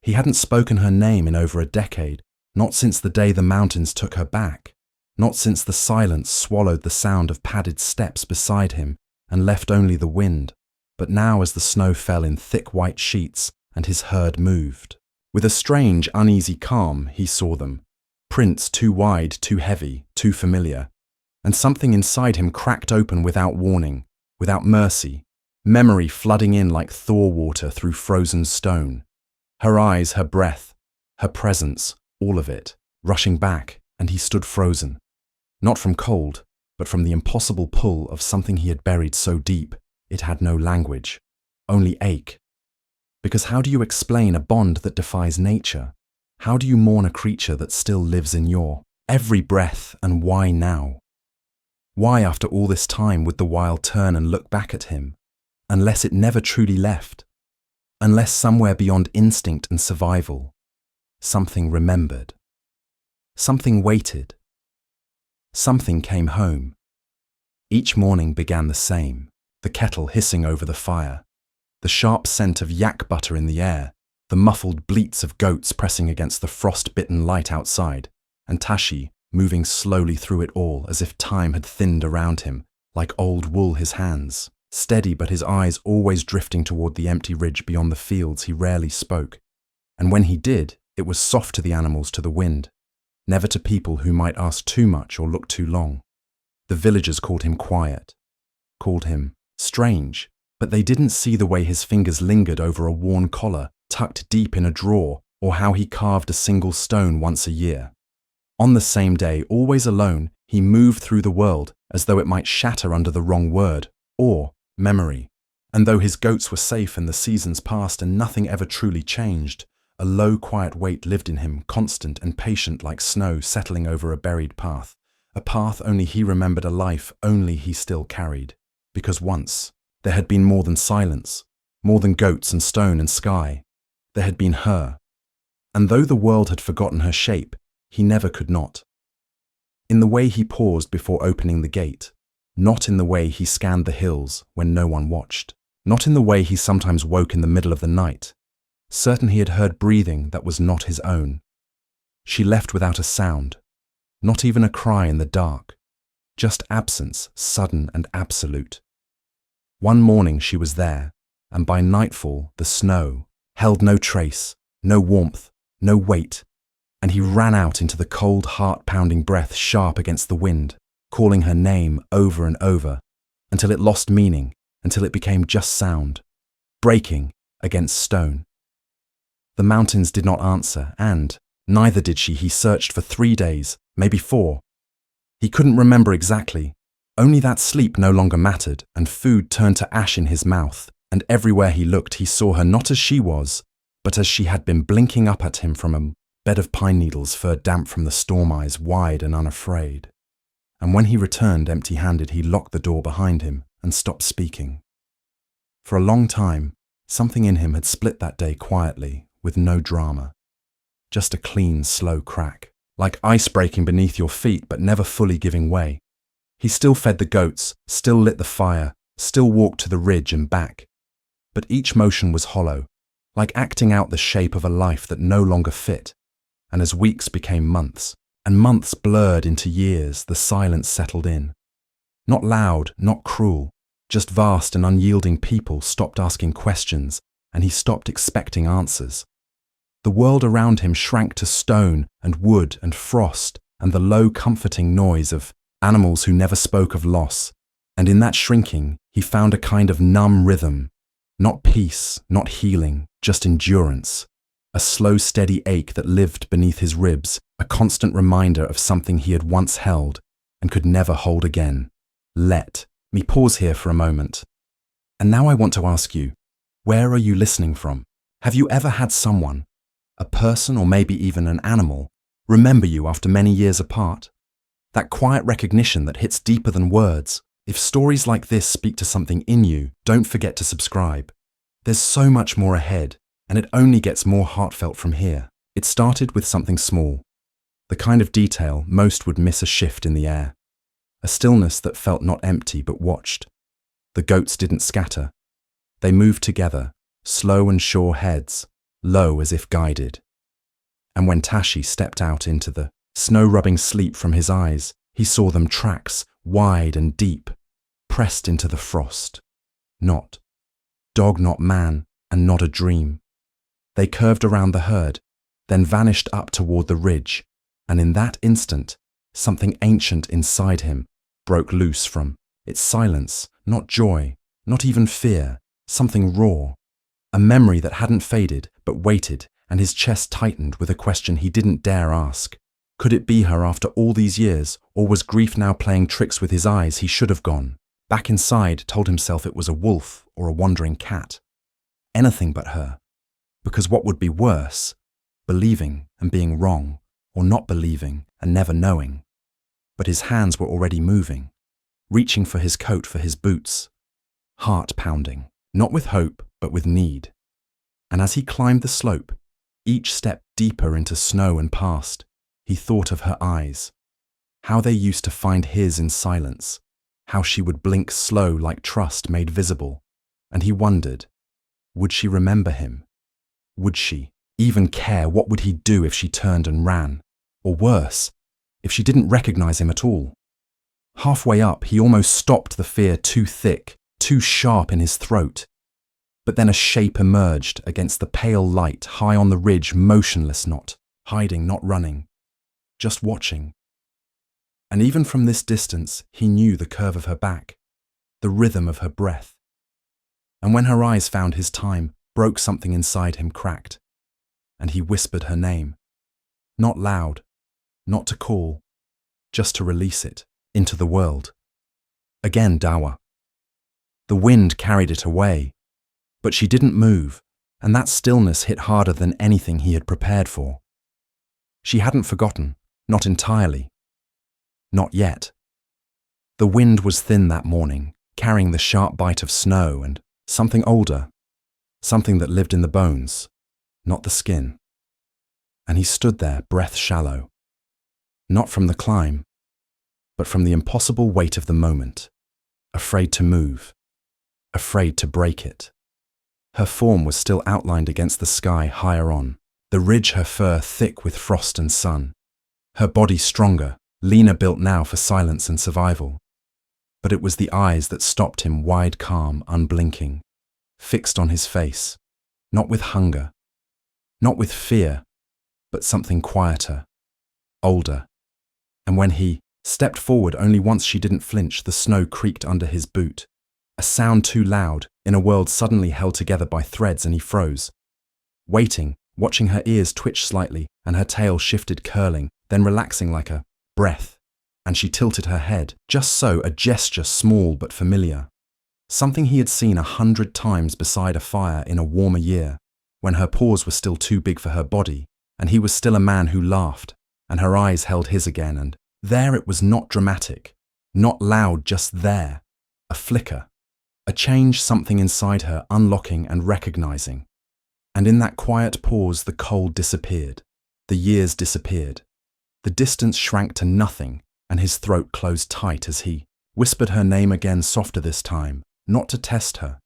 He hadn't spoken her name in over a decade, not since the day the mountains took her back, not since the silence swallowed the sound of padded steps beside him and left only the wind, but now as the snow fell in thick white sheets and his herd moved. With a strange, uneasy calm, he saw them, prints too wide, too heavy, too familiar, and something inside him cracked open without warning, without mercy, memory flooding in like thaw water through frozen stone. Her eyes, her breath, her presence, all of it, rushing back, and he stood frozen. Not from cold, but from the impossible pull of something he had buried so deep, it had no language, only ache. Because how do you explain a bond that defies nature? How do you mourn a creature that still lives in your every breath, and why now? Why after all this time would the wild turn and look back at him, unless it never truly left? Unless somewhere beyond instinct and survival, something remembered. Something waited. Something came home. Each morning began the same, the kettle hissing over the fire, the sharp scent of yak butter in the air, the muffled bleats of goats pressing against the frost-bitten light outside, and Tashi moving slowly through it all as if time had thinned around him, like old wool his hands, steady but his eyes always drifting toward the empty ridge beyond the fields. He rarely spoke, and when he did, it was soft to the animals, to the wind, never to people who might ask too much or look too long. The villagers called him quiet, called him strange, but they didn't see the way his fingers lingered over a worn collar tucked deep in a drawer, or how he carved a single stone once a year. On the same day, always alone, he moved through the world as though it might shatter under the wrong word, or memory. And though his goats were safe and the seasons passed and nothing ever truly changed, a low, quiet weight lived in him, constant and patient like snow settling over a buried path, a path only he remembered, a life only he still carried. Because once, there had been more than silence, more than goats and stone and sky. There had been her. And though the world had forgotten her shape, he never could not. In the way he paused before opening the gate, not in the way he scanned the hills when no one watched, not in the way he sometimes woke in the middle of the night, certain he had heard breathing that was not his own. She left without a sound, not even a cry in the dark, just absence, sudden and absolute. One morning she was there, and by nightfall the snow held no trace, no warmth, no weight, and he ran out into the cold, heart-pounding breath sharp against the wind, calling her name over and over, until it lost meaning, until it became just sound, breaking against stone. The mountains did not answer, and neither did she. He searched for 3 days, maybe 4. He couldn't remember exactly, only that sleep no longer mattered, and food turned to ash in his mouth, and everywhere he looked he saw her not as she was, but as she had been, blinking up at him from a bed of pine needles, fur damp from the storm, eyes wide and unafraid. And when he returned empty-handed, he locked the door behind him and stopped speaking. For a long time, something in him had split that day quietly, with no drama. Just a clean, slow crack, like ice breaking beneath your feet but never fully giving way. He still fed the goats, still lit the fire, still walked to the ridge and back. But each motion was hollow, like acting out the shape of a life that no longer fit. And as weeks became months, and months blurred into years, the silence settled in. Not loud, not cruel, just vast and unyielding. People stopped asking questions, and he stopped expecting answers. The world around him shrank to stone and wood and frost and the low, comforting noise of animals who never spoke of loss. And in that shrinking, he found a kind of numb rhythm. Not peace, not healing, just endurance. A slow, steady ache that lived beneath his ribs, a constant reminder of something he had once held and could never hold again. Let me pause here for a moment. And now I want to ask you, where are you listening from? Have you ever had someone, a person or maybe even an animal, remember you after many years apart? That quiet recognition that hits deeper than words. If stories like this speak to something in you, don't forget to subscribe. There's so much more ahead, and it only gets more heartfelt from here. It started with something small, the kind of detail most would miss, a shift in the air, a stillness that felt not empty but watched. The goats didn't scatter. They moved together, slow and sure heads, low as if guided. And when Tashi stepped out into the snow-rubbing sleep from his eyes, he saw them tracks, wide and deep, pressed into the frost. Not dog, not man, and not a dream. They curved around the herd, then vanished up toward the ridge, and in that instant, something ancient inside him broke loose from its silence, not joy, not even fear, something raw, a memory that hadn't faded but waited, and his chest tightened with a question he didn't dare ask. Could it be her after all these years, or was grief now playing tricks with his eyes? He should have gone. Back inside, told himself it was a wolf or a wandering cat. Anything but her. Because what would be worse? Believing and being wrong, or not believing and never knowing. But his hands were already moving, reaching for his coat, for his boots. Heart pounding, not with hope, but with need. And as he climbed the slope, each step deeper into snow and past, he thought of her eyes, how they used to find his in silence, how she would blink slow like trust made visible, and he wondered, would she remember him? Would she even care? What would he do if she turned and ran? Or worse, if she didn't recognize him at all? Halfway up, he almost stopped, the fear too thick, too sharp in his throat. But then a shape emerged against the pale light high on the ridge, motionless, not hiding, not running, just watching. And even from this distance, he knew the curve of her back, the rhythm of her breath. And when her eyes found his time, broke, something inside him cracked, and he whispered her name. Not loud, not to call, just to release it into the world. Again, Dawa. The wind carried it away, but she didn't move, and that stillness hit harder than anything he had prepared for. She hadn't forgotten, not entirely. Not yet. The wind was thin that morning, carrying the sharp bite of snow and something older, something that lived in the bones, not the skin. And he stood there, breath shallow, not from the climb, but from the impossible weight of the moment, afraid to move, afraid to break it. Her form was still outlined against the sky higher on, the ridge, her fur thick with frost and sun, her body stronger, leaner, built now for silence and survival. But it was the eyes that stopped him, wide, calm, unblinking, fixed on his face, not with hunger, not with fear, but something quieter, older. And when he stepped forward, only once, she didn't flinch. The snow creaked under his boot, a sound too loud in a world suddenly held together by threads, and he froze, waiting, watching her ears twitch slightly and her tail shifted, curling, then relaxing like a breath, and she tilted her head, just so, a gesture small but familiar, something he had seen 100 times beside a fire in a warmer year, when her paws were still too big for her body, and he was still a man who laughed, and her eyes held his again, and there it was, not dramatic, not loud, just there, a flicker, a change, something inside her unlocking and recognizing. And in that quiet pause, the cold disappeared, the years disappeared, the distance shrank to nothing, and his throat closed tight as he whispered her name again, softer this time, not to test her,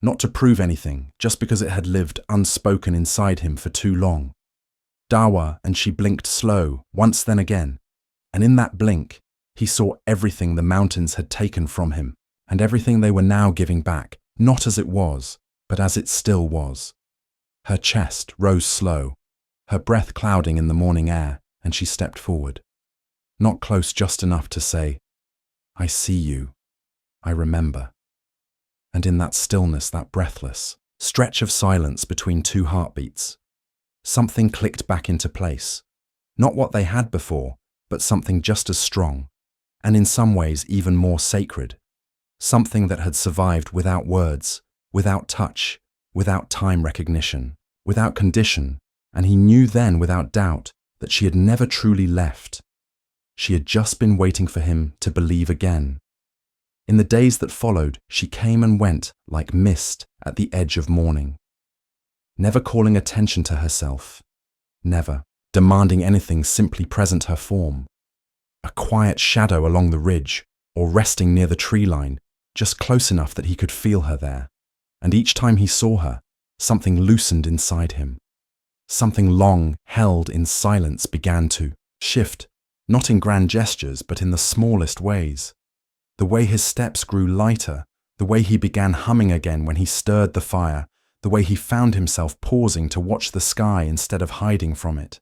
not to prove anything, just because it had lived unspoken inside him for too long. Dawa, and she blinked slow, once then again, and in that blink, he saw everything the mountains had taken from him, and everything they were now giving back, not as it was, but as it still was. Her chest rose slow, her breath clouding in the morning air, and she stepped forward. Not close, just enough to say, I see you, I remember. And in that stillness, that breathless stretch of silence between two heartbeats, something clicked back into place. Not what they had before, but something just as strong, and in some ways even more sacred. Something that had survived without words, without touch, without time recognition, without condition, and he knew then without doubt that she had never truly left. She had just been waiting for him to believe again. In the days that followed, she came and went like mist at the edge of morning, never calling attention to herself, never demanding anything, simply present, her form. A quiet shadow along the ridge, or resting near the tree line, just close enough that he could feel her there. And each time he saw her, something loosened inside him, Something long held in silence began to shift, not in grand gestures, but in the smallest ways. The way his steps grew lighter, the way he began humming again when he stirred the fire, the way he found himself pausing to watch the sky instead of hiding from it.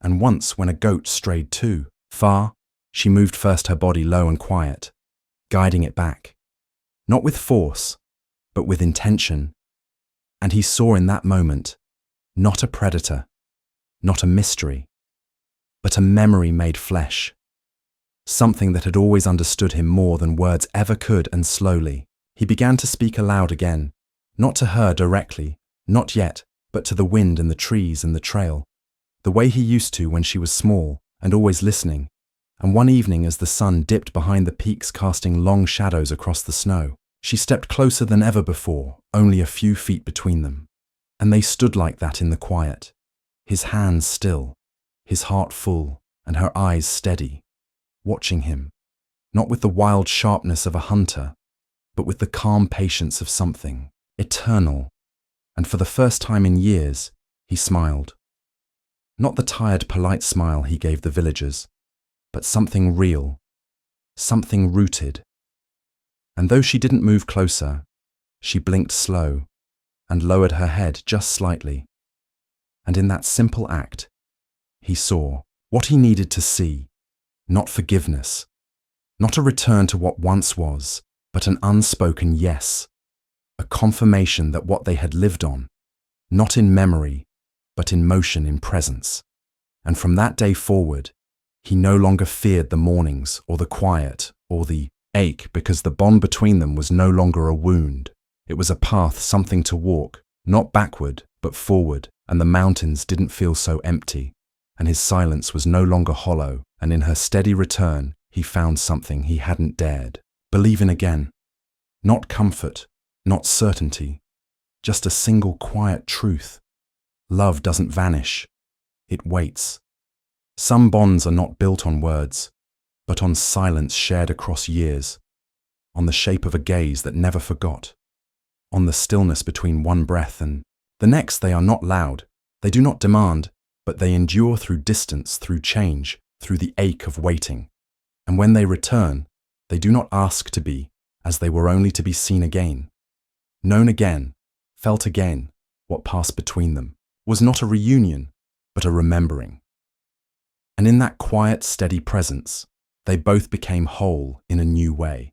And once, when a goat strayed too far, she moved first her body low and quiet, guiding it back, not with force, but with intention. And he saw in that moment, not a predator, not a mystery, but a memory made flesh, something that had always understood him more than words ever could. And slowly, he began to speak aloud again, not to her directly, not yet, but to the wind and the trees and the trail, the way he used to when she was small and always listening. And one evening, as the sun dipped behind the peaks casting long shadows across the snow, she stepped closer than ever before, only a few feet between them. And they stood like that in the quiet, his hands still, his heart full, and her eyes steady, watching him, not with the wild sharpness of a hunter, but with the calm patience of something eternal. And for the first time in years, he smiled. Not the tired, polite smile he gave the villagers, but something real, something rooted. And though she didn't move closer, she blinked slow and lowered her head just slightly. And in that simple act, he saw what he needed to see, not forgiveness, not a return to what once was, but an unspoken yes, a confirmation that what they had lived on, not in memory, but in motion, in presence. And from that day forward, he no longer feared the mornings or the quiet or the ache, because the bond between them was no longer a wound. It was a path, something to walk, not backward, but forward, and the mountains didn't feel so empty, and his silence was no longer hollow, and in her steady return, he found something he hadn't dared believe in again. Not comfort, not certainty, just a single quiet truth. Love doesn't vanish, it waits. Some bonds are not built on words, but on silence shared across years, on the shape of a gaze that never forgot, on the stillness between one breath and the next. They are not loud, they do not demand, but they endure through distance, through change, through the ache of waiting. And when they return, they do not ask to be, as they were only to be seen again, known again, felt again. What passed between them was not a reunion, but a remembering. And in that quiet, steady presence, they both became whole in a new way.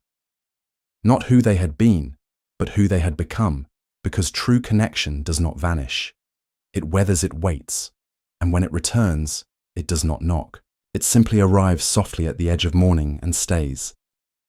Not who they had been, but who they had become, because true connection does not vanish. It weathers, it waits, and when it returns, it does not knock. It simply arrives softly at the edge of morning and stays.